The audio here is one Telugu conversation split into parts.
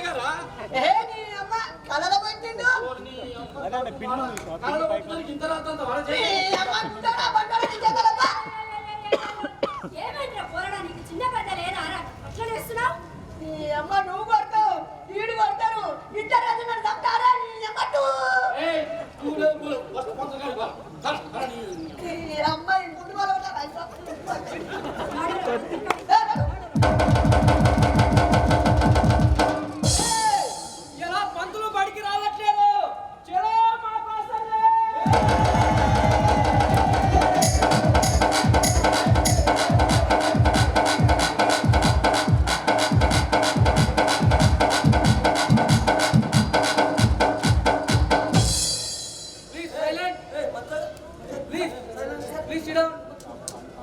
గారా ఏ నీ అమ్మ కలల పెట్టిండు అదే పిన్ను కలల పెట్టింది ఇంత రాతంత వర ఏ అమ్మ ఉంటాడా బండారా నీ జగలబ్బా ఏమైందిరా పోరడానికి చిన్న పెద్ద లేదారా అట్లా చేస్తున్నావు నీ అమ్మ నువ్వు కొడతావు ఈడు కొడతారు ఇద్దరు అది నన్ను చంపుతారా నీ అమ్మట్టు ఏయ్ నువ్వు వస్త పంచగాలి బా కర నీ నీ అమ్మాయి ముందు వాళ్ళ ఎలా పంతులు బడికి రావట్లేదు చెరో మా కోసమే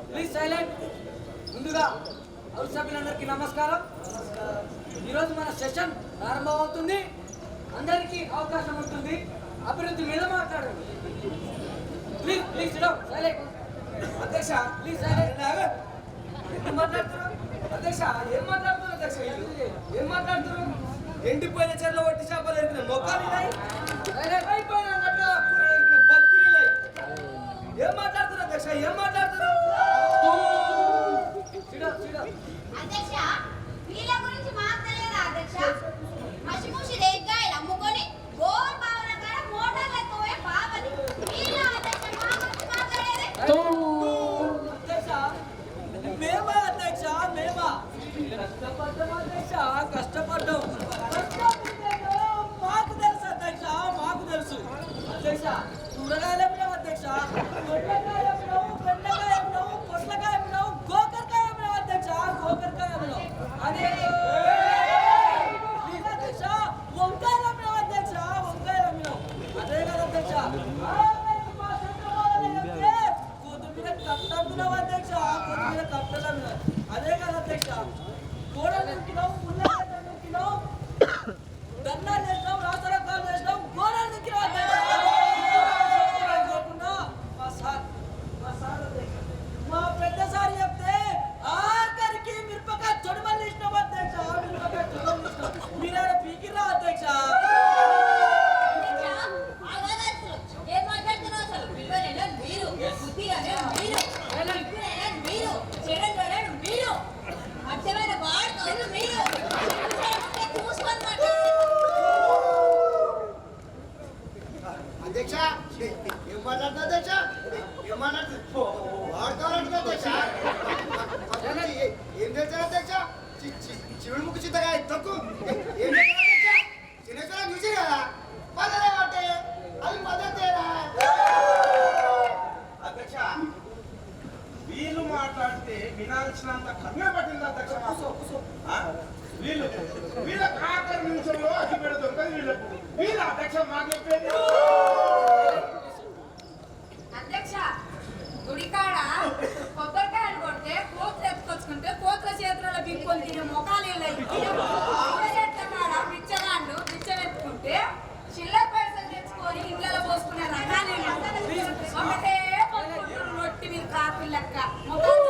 ప్లీజ్ సైలెంట్ ముందుగా హౌస్ సభ్యులందరికీ నమస్కారం. ఈరోజు మన సెషన్ ప్రారంభమవుతుంది. అందరికీ అవకాశం ఉంటుంది. అభివృద్ధి మీద మాట్లాడండి. Please please silent. అధ్యక్ష ప్లీజ్ సైలెంట్. ఎందుకు మాట్లాడుతున్నారు అధ్యక్ష? ఏం మాట్లాడుతున్నారు అధ్యక్ష? ఏం మాట్లాడుతున్నారు? ఎండిపోయిన చెర్ల వట్టి చేపలు ఎరిగిన మొక్కలు అయిపోయిన బతుకులు ఏం మాట్లాడుతున్నారు అధ్యక్ష? ఏం మాట్లాడుతున్నారు? అధ్యక్ష వీళ్ళ గురించి మాకు తెలియదా అధ్యక్ష? మసిమూసి రేగ్గాయలు అమ్ముకొని గోర్ బావుల కాడ మోటార్లతో పోయే పాపని వీళ్ళ అధ్యక్ష మా గురించి మాట్లాడేది అధ్యక్ష మేమా అధ్యక్ష మేమా కష్టపడ్డాం అధ్యక్ష కష్టపడ్డాం మాకు తెలుసు అధ్యక్ష మాకు తెలుసు అధ్యక్ష కూరగాయలు అమ్మినాం అధ్యక్ష దొండకాయ అమ్మినాం బెండకాయ అమ్మినాం పొట్లకాయ అమ్మినాం గోకరకాయ అమ్మినాం అధ్యక్ష గోకరకాయ అమ్మినాం అదే అధ్యక్ష వంకాయలు అమ్మినాం అధ్యక్ష వంకాయలు అమ్మినాం అదే కదా అధ్యక్ష కొద్దిమీద కట్టమ్మినాం అధ్యక్ష కొద్దిమీద కట్టలు అమ్మినాం అదే కదా అధ్యక్ష గోడలు నింపినాం ముళ్ళ నింపినాం దన్నాలు చేసినాం రాసరకాలు చేసినాం గోడలు నింపినాం అధ్యక్ష మా పెద్ద సారి చెప్తే ఆఖరికి మిరపకాయ తొడిమల్లి ఇష్టం అధ్యక్ష మిరపకాయ తొడిమల్లి ఇష్టం మీరే పీకిరా అధ్యక్ష ఏం మాట్లాడుతున్నావు అసలు? పిల్లలు మీరు బుద్ధిగా మీరు మీరు చెడు మీరు అర్థమైన వాడుకోవాలి మీరు చూసుకొని అధ్యక్ష ఏం మాట్లాడుతున్నా అధ్యక్ష ఏం మాట్లాడుతు వాడుకోవాలంటున్నా అధ్యక్ష ఏం చేశారు అధ్యక్ష శివుడి ముక్కు చిత్తగా తక్కువ ఏం చేశారు అధ్యక్ష చిన్న చూసి కదా పదలే పట్టే అది పద్ధతేరా అధ్యక్ష వీళ్ళు మాట్లాడితే వినాల్సినంత కర్మ పట్టింది అధ్యక్ష వీళ్ళ ఆఖరి నిమిషంలో అతి పెడుతుంది వీళ్ళకు వీళ్ళ అధ్యక్ష మాకు చెప్పేది అధ్యక్ష గుడికాడ కొబ్బరికాయలు కొడితే కోతులు ఎత్తుకొచ్చుకుంటే కోతుల చేతులలో బిక్కొని తినే మొఖాలు చెట్ల కాడ బిచ్చగాళ్ళు బిచ్చం ఎత్తుకుంటే చిల్లర పైసలు తెచ్చుకొని ఇళ్ళలో పోసుకునే రకాలు ఒకటే రొట్టి మీరు కాకులు లెక్క మొఖాలు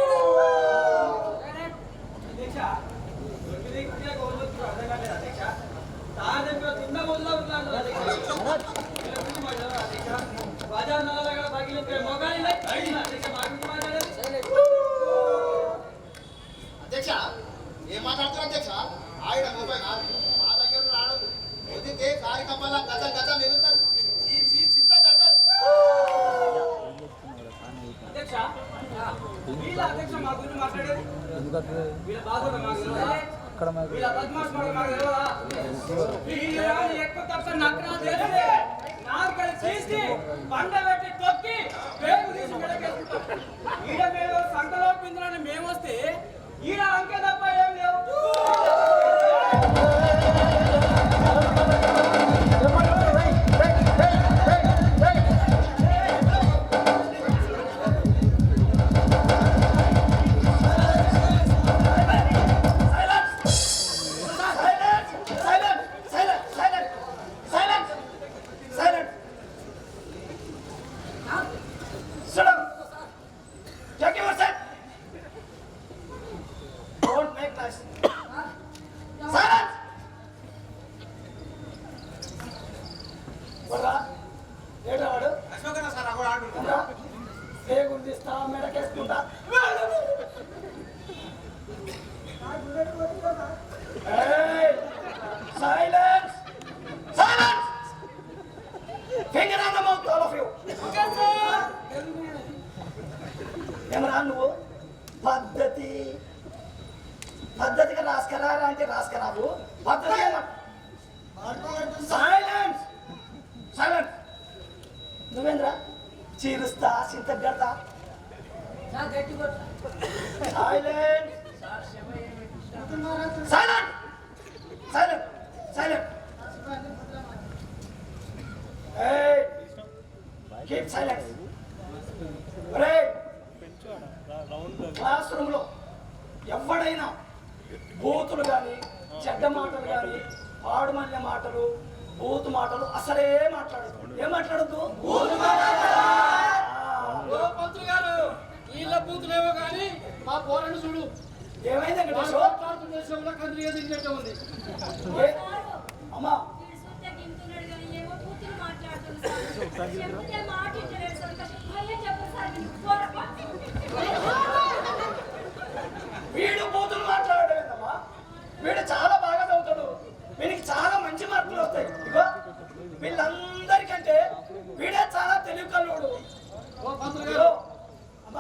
అధ్యక్ష ఏం మాట్లాడుతున్నా అధ్యక్ష ఆయన మొబైల్ మా దగ్గర రావడం వదితే కార్యక్రమాల గత గత ఎగురుతారు చింత కడతారు అధ్యక్ష వీళ్ళ అధ్యక్ష మా గురించి మాట్లాడేది వీళ్ళ బాధలు మాకు వీళ్ళ బద్మాష్ మాకు తెలియదా? ఎక్కువ తప్ప నక్కన తెలియదే నాలుకలు చేసి పండబెట్టి తొక్కి పేరు తీసి మెడకేసుకుంటాం. ఈడ మేము సంతలో పిందులని మేము వస్తే ఈడ అంకె తప్ప ఏం లేవు. finger on the mouth, all of you. Okay sir ఏమరా నువ్వు పద్ధతిగా రాసుకరా అంటే రాసుకరావు పద్ధతి సైలెన్స్ సైలెన్స్ నువ్వేంద్రా చీరుస్తా చింత గడతా సార్ గట్టి కొట్టు సైలెంట్ సైలెంట్ సైలెంట్ సైలెంట్ ఏయ్ కీప్ సైలెన్స్ ఒరే క్లాస్ రూమ్ లో ఎవడైనా బూతులు కానీ చెడ్డ మాటలు కానీ పాడుమల్లె మాటలు బూతు మాటలు అసలే మాట్లాడదు ఏం మాట్లాడద్దు ఓ పంతులు గారు వీళ్ళ బూతులేవో కానీ మా పోరను చూడు ఏమైంది వెంకటేష్? మాట్లాడుతున్న విషయంలో కందిగా తిరిగినట్టు ఉంది అమ్మా వీడు బూతులు మాట్లాడేదమ్మా వీడు చాలా బాగా చదువుతాడు వీనికి చాలా మంచి మార్కులు వస్తాయి ఇగో వీళ్ళందరికంటే వీడే చాలా తెలివి కల్లోడు ఓ పంతులు గారు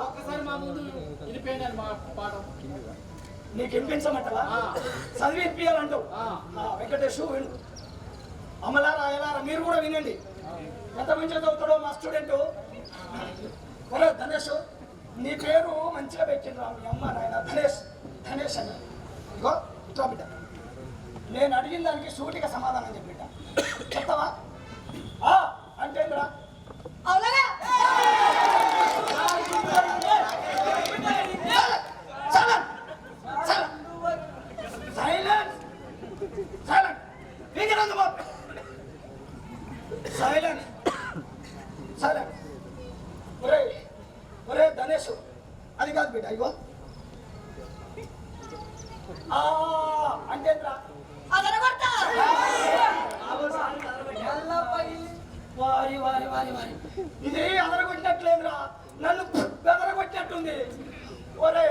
ఒక్కసారి మా ముందు వినిపోయినాను మా పాఠం నీకు వినిపించమంటవా చదివి వినిపించాలంటావు వెంకటేష్ విను అమలా రాయలారా మీరు కూడా వినండి ఎంత మంచిగా చదువుతాడో మా స్టూడెంట్ ఒరే ధనేష్ నీ పేరు మంచిగా పెట్టిండ్రా మీ అమ్మ నాయన ధనేష్ ధనేష్ అని ఇగో ఇట్లా బిడ్డ నేను అడిగిన దానికి సూటిగా సమాధానం చెప్పి బిడ్డ చెప్తావా అంటేంద్రా అవునగా silent silent finger on the mouth silent silent ఒరే ఒరే ధనేష్ అది కాదు బిడ్డ ఇగో అంటేంద్రా అదన కొడతా వారి వారి వారి వారి ఇది అదరగొట్టినట్లేదురా నన్ను బెదరగొట్టినట్టుంది ఒరే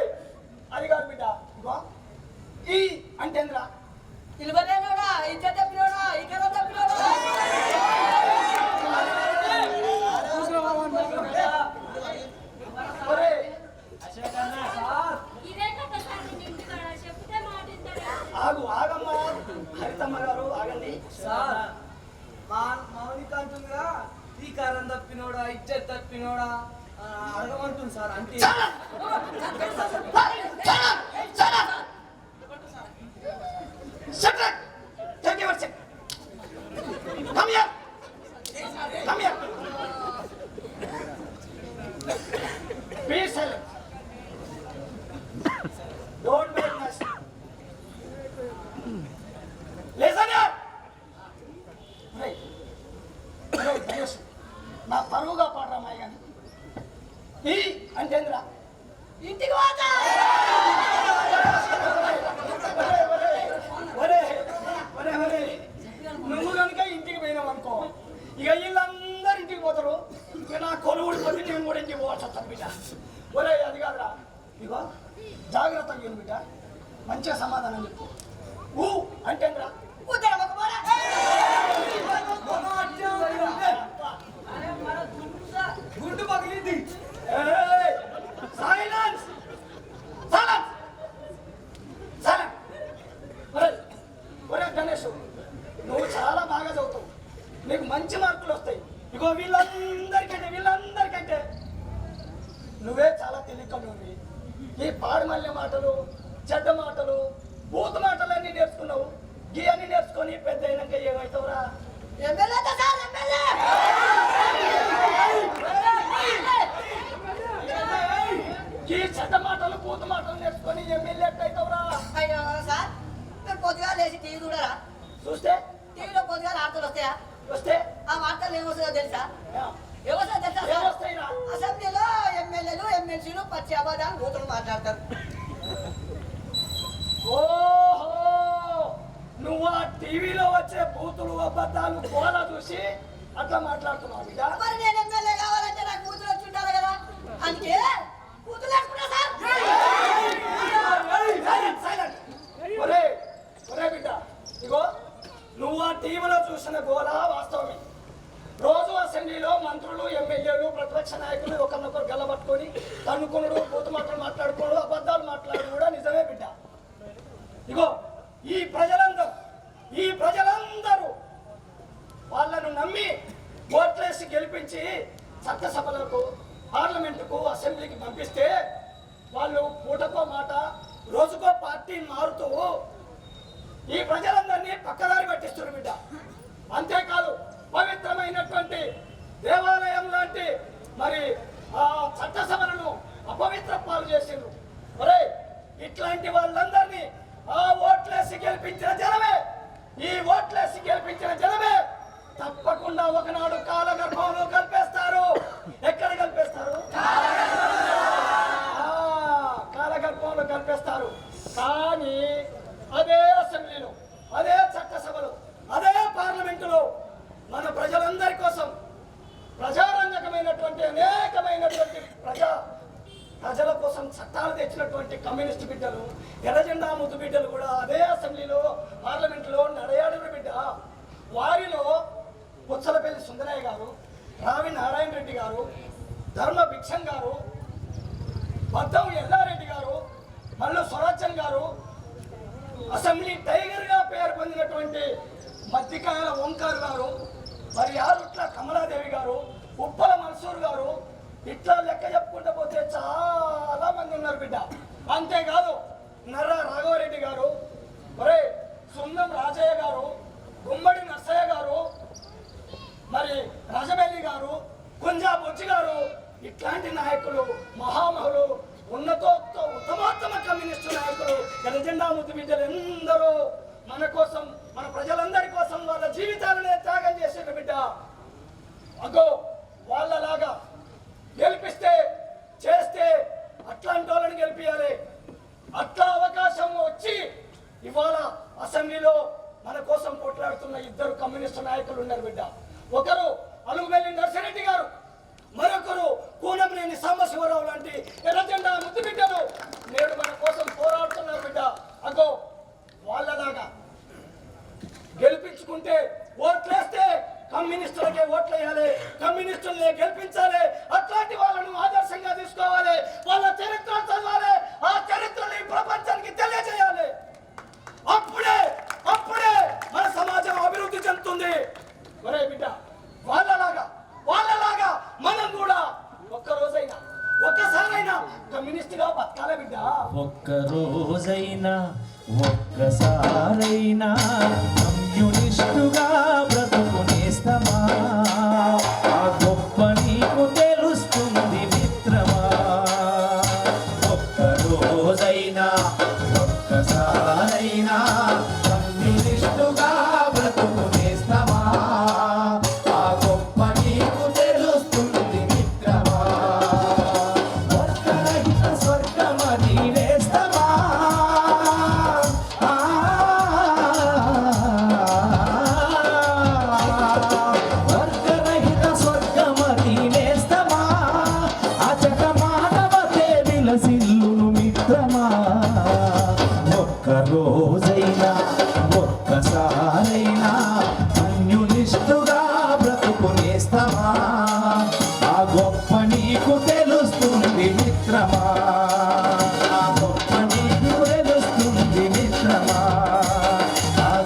అది కాదు బిడ్డ ఇగో ఈ అంటేంద్రా ఇల్వలేనోడా ఇంత తప్పినోడా ఇక్కడ తప్పినోడా ఒరే ఆగు ఆగమ్మా హరితమ్మ గారు ఆగండి సార్ మౌనిక అంటుందిగా ఈ కారం తప్పినోడా ఇచ్చే తప్పినోడా అడగమంటుంది సార్ అంటే Shut up! Take your seat. Come here. Come here. Be silent. Don't make noise. Listen here. Hey. Hey, Dayesh. నా పరువుగా పాడరా మాయ గాని ఈ అంటేంద్రా ఇంటికి పోతా నువ్వు కనుక ఇంటికి పోయినావు అనుకో ఇక వీళ్ళందరూ ఇంటికి పోతారు ఇక నా కొలువుడు పోతే నేను కూడా ఇంటికి పోవాల్సి వస్తాను బిడ్డ ఒరే అది కాదురా ఇగో జాగ్రత్తగా విను బిడ్డ మంచిగా సమాధానం చెప్పు ఊ అంటేంద్రా ఉత్తర ఒక గుడ్డు పగిలింది సైలెన్స్ సైలెన్స్ సైలెన్స్ ఒరే ఒరే గణేష్ నువ్వు చాలా బాగా చదువుతావు నీకు మంచి మార్కులు వస్తాయి ఇగో వీళ్ళందరికంటే నువ్వే చాలా తెలియకనుంది ఈ పాడుమల్లె మాటలు చెడ్డ మాటలు బూతు మాటలన్నీ నేర్చుకున్నావు గీ అన్ని నేర్చుకొని పెద్ద అయినాక ఏమవుతావురా ఎమ్మెల్యే సార్ ఎమ్మెల్యే ఈ చెడ్డ మాటలు బూతు మాటలు నేర్చుకొని ఎమ్మెల్యే ఎట్టయితావురా అయ్యో సార్ మీరు పొద్దుగా లేచి టీవీ చూడరా చూస్తే టీవీలో పొద్దుగా వార్తలు వస్తాయా వస్తే ఆ వార్తలు ఏమొస్తుందో తెలుసా ఏమొస్తుందో తెలుసా సార్? ఏమొస్తాయిరా అసెంబ్లీలో ఎమ్మెల్యేలు ఎమ్మెల్సీలు పచ్చి అబద్ధాలు బూతులు మాట్లాడతారు ఓహో నువ్వు ఆ టీవీలో వచ్చే బూతులు అబద్ధాలు గోల చూసి అట్లా మాట్లాడుతున్నావు బిడ్డ మరి నేను ఎమ్మెల్యే కావాలంటే నాకు కూతురు వచ్చి ఉండాలి కదా అందుకే కూతురు వేసుకున్నా సార్ సైలెంట్ ఒరే ఒరే బిడ్డ ఇగో నువ్వు ఆ టీవీలో చూసిన గోల వాస్తవమే రోజు అసెంబ్లీలో మంత్రులు ఎమ్మెల్యేలు ప్రతిపక్ష నాయకులు ఒకరినొకరు గల్లబట్టుకొని తన్నుకునుడు బూతు మాటలు మాట్లాడుకోడు అబద్ధాలు మాట్లాడు కూడా నిజమే బిడ్డ. ఇగో ఈ ప్రజలందరూ వాళ్ళను నమ్మి ఓట్లేసి గెలిపించి చట్టసభలకు పార్లమెంటుకు అసెంబ్లీకి పంపిస్తే వాళ్ళు పూటకో మాట రోజుకో పార్టీ మారుతూ ఈ ప్రజలందరినీ పక్కదారి పట్టిస్తున్నారు బిడ్డ. అంతేకాదు పవిత్రమైనటువంటి దేవాలయం లాంటి మరి ఆ చట్టసభలను అపవిత్ర పాలు చేసిండ్రు. ఒరే ఇట్లాంటి వాళ్ళందరినీ ఆ ఓట్లేసి గెలిపించిన జనమే, ఈ ఓట్లేసి గెలిపించిన జనమే తప్పకుండా ఒకనాడు కాలగర్భంలో కలిపేస్తారు. ఎక్కడ కలిపేస్తారు? కాలగర్భంలో కలిపేస్తారు. కానీ అదే అసెంబ్లీలో, అదే చట్టసభలో, అదే పార్లమెంటులో మన ప్రజలందరి కోసం ప్రజారంజకమైనటువంటి అనేకమైనటువంటి ప్రజల కోసం చట్టాలు తెచ్చినటువంటి కమ్యూనిస్ట్ బిడ్డలు, ఎర్రజెండా ముద్దు బిడ్డలు కూడా అదే అసెంబ్లీలో పార్లమెంటులో నడయాడిన బిడ్డ. వారిలో పుచ్చలపల్లి సుందరయ్య గారు, రావి నారాయణ రెడ్డి గారు, ధర్మ భిక్షం గారు, బద్దం ఎల్లారెడ్డి గారు, మల్లు స్వరాజ్యం గారు, అసెంబ్లీ టైగర్ గా పేరు పొందినటువంటి మద్దికాయల ఓంకార్ గారు, మరి యారుట్ల కమలాదేవి గారు, ఉప్పల మన్సూర్ గారు, ఇట్లా లెక్క చెప్పుకుంటూ పోతే చాలా మంది ఉన్నారు బిడ్డ. అంతేకాదు నర్రా రాఘవరెడ్డి గారు, మరి సుందం రాజయ్య గారు, గుమ్మడి నర్సయ్య గారు, మరి రాజబెల్లి గారు, కుంజా బొచ్చి గారు, ఇట్లాంటి నాయకులు మహామహులు ఉత్తమోత్తమ కమ్యూనిస్టు నాయకులు ఎర్రజెండా ముద్దు బిడ్డలు ఎందరో మన కోసం, మన ప్రజలందరి కోసం వాళ్ళ జీవితాలనే త్యాగం చేసిన బిడ్డ. అగో వాళ్ళలాగా గెలిపిస్తే చేస్తే అట్లాంటి వాళ్ళని గెలిపియాలి. అట్లా అవకాశం వచ్చి ఇవాళ అసెంబ్లీలో మన కోసం పోట్లాడుతున్న ఇద్దరు కమ్యూనిస్టు నాయకులు ఉన్నారు బిడ్డ. ఒకరు అలుగుబెల్లి నర్సిరెడ్డి గారు, మరొకరు కూనంనేని సాంబశివరావు లాంటి ఎర్రజెండా ముద్దు బిడ్డలు నేడు మన కోసం పోరాడుతున్నారు బిడ్డ. అగో వాళ్ళలాగా గెలిపించుకుంటే ఓట్లేస్తే కమ్యూనిస్టులకే ఓట్లేయాలి, కమ్యూనిస్టులనే గెలిపించాలి. అట్లాంటి వాళ్ళను ఆదర్శంగా తీసుకోవాలి, వాళ్ళ చరిత్ర చదవాలి.